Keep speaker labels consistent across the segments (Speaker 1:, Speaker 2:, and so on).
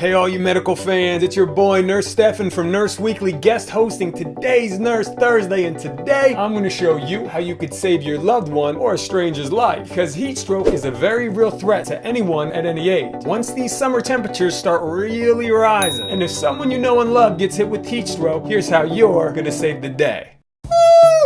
Speaker 1: Hey all you medical fans, it's your boy Nurse Stefan from Nurse Weekly guest hosting today's Nurse Thursday, and today I'm going to show you how you could save your loved one or a stranger's life, because heat stroke is a very real threat to anyone at any age. Once these summer temperatures start really rising, and if someone you know and love gets hit with heat stroke, here's how you're going to save the day.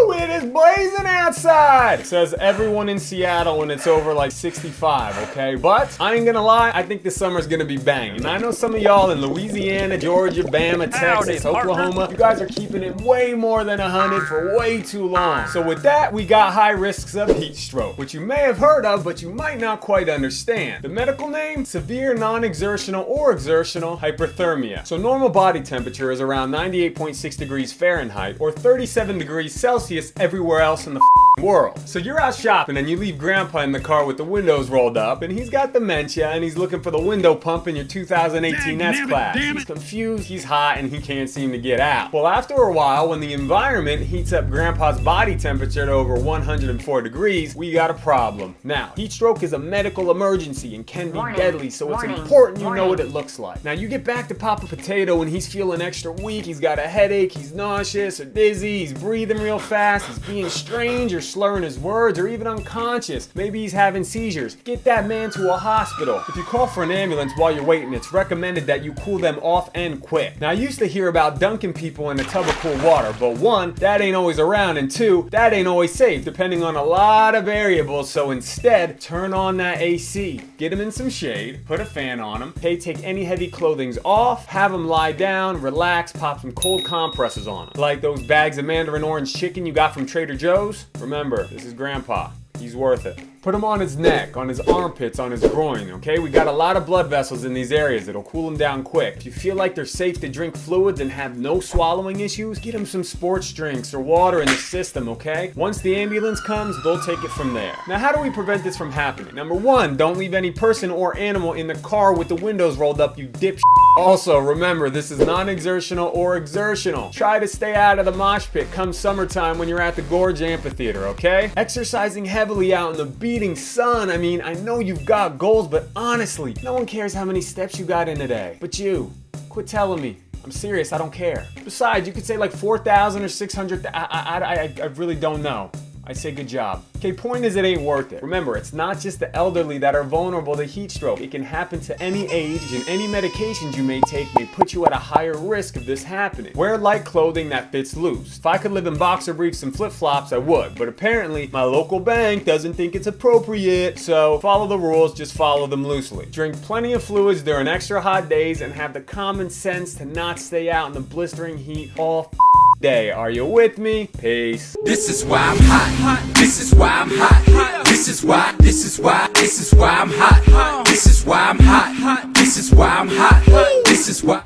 Speaker 1: It is blazing outside, says everyone in Seattle when it's over like 65, okay? But I ain't gonna lie, I think this summer's gonna be banging. And I know some of y'all in Louisiana, Georgia, Bama, Texas, Oklahoma, you guys are keeping it way more than 100 for way too long. So with that, we got high risks of heat stroke, which you may have heard of, but you might not quite understand. The medical name? Severe non-exertional or exertional hyperthermia. So normal body temperature is around 98.6 degrees Fahrenheit or 37 degrees Celsius everywhere else in the world. So you're out shopping and you leave grandpa in the car with the windows rolled up and he's got dementia and he's looking for the window pump in your 2018 S-Class. He's confused, he's hot, and he can't seem to get out. Well, after a while, when the environment heats up grandpa's body temperature to over 104 degrees, we got a problem. Now, heat stroke is a medical emergency and can be deadly, so it's important you know what it looks like. Now, you get back to Papa Potato and he's feeling extra weak, he's got a headache, he's nauseous or dizzy, he's breathing real fast, he's being strange or slurring his words, or even unconscious. Maybe he's having seizures. Get that man to a hospital. If you call for an ambulance while you're waiting, it's recommended that you cool them off and quick. Now, I used to hear about dunking people in a tub of cool water, but one, that ain't always around, and two, that ain't always safe, depending on a lot of variables. So instead, turn on that AC. Get him in some shade, put a fan on him, okay, take any heavy clothings off, have him lie down, relax, pop some cold compresses on him. Like those bags of Mandarin orange chicken you got from Trader Joe's. Remember, this is Grandpa. He's worth it. Put him on his neck, on his armpits, on his groin, okay? We got a lot of blood vessels in these areas. It'll cool him down quick. If you feel like they're safe to drink fluids and have no swallowing issues, get him some sports drinks or water in the system, okay? Once the ambulance comes, they'll take it from there. Now, how do we prevent this from happening? Number one, don't leave any person or animal in the car with the windows rolled up, you dipshit. Also, remember, this is non-exertional or exertional. Try to stay out of the mosh pit come summertime when you're at the Gorge Amphitheater, okay? Exercising heavily out in the beating sun. I mean, I know you've got goals, but honestly, no one cares how many steps you got in a day. But you, quit telling me. I'm serious, I don't care. Besides, you could say like 4,000 or 600, I really don't know. I'd say good job. Okay, point is it ain't worth it. Remember, it's not just the elderly that are vulnerable to heat stroke. It can happen to any age, and any medications you may take may put you at a higher risk of this happening. Wear light clothing that fits loose. If I could live in boxer briefs and flip-flops, I would, but apparently my local bank doesn't think it's appropriate, so follow the rules, just follow them loosely. Drink plenty of fluids during extra hot days and have the common sense to not stay out in the blistering heat all day. Are you with me? Peace.
Speaker 2: This is why I'm hot. This is why I'm hot. This is why I'm hot. This is why I'm hot. This is why I'm hot. This is why.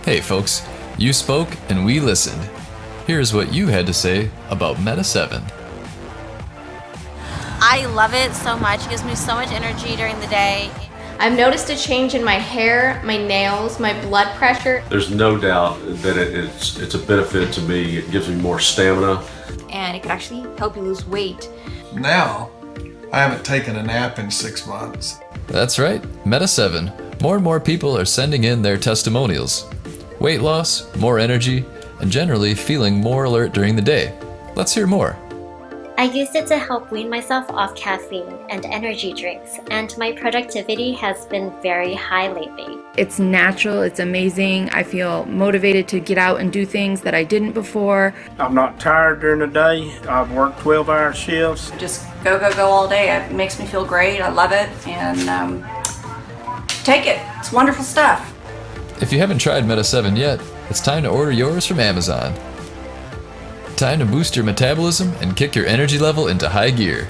Speaker 3: Hey folks, you spoke and we listened. Here's what you had to say about Meta 7.
Speaker 4: I love it so much. It gives me so much energy during the day.
Speaker 5: I've noticed a change in my hair, my nails, my blood pressure.
Speaker 6: There's no doubt that it's a benefit to me. It gives me more stamina.
Speaker 4: And it could actually help you lose weight.
Speaker 7: Now, I haven't taken a nap in 6 months.
Speaker 3: That's right, Meta 7. More and more people are sending in their testimonials. Weight loss, more energy, and generally feeling more alert during the day. Let's hear more.
Speaker 8: I used it to help wean myself off caffeine and energy drinks, and my productivity has been very high lately.
Speaker 9: It's natural, it's amazing. I feel motivated to get out and do things that I didn't before.
Speaker 10: I'm not tired during the day. I've worked 12-hour shifts.
Speaker 11: Just go all day. It makes me feel great. I love it, and take it. It's wonderful stuff.
Speaker 3: If you haven't tried Meta 7 yet, it's time to order yours from Amazon. Time to boost your metabolism and kick your energy level into high gear.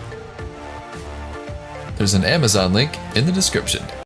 Speaker 3: There's an Amazon link in the description.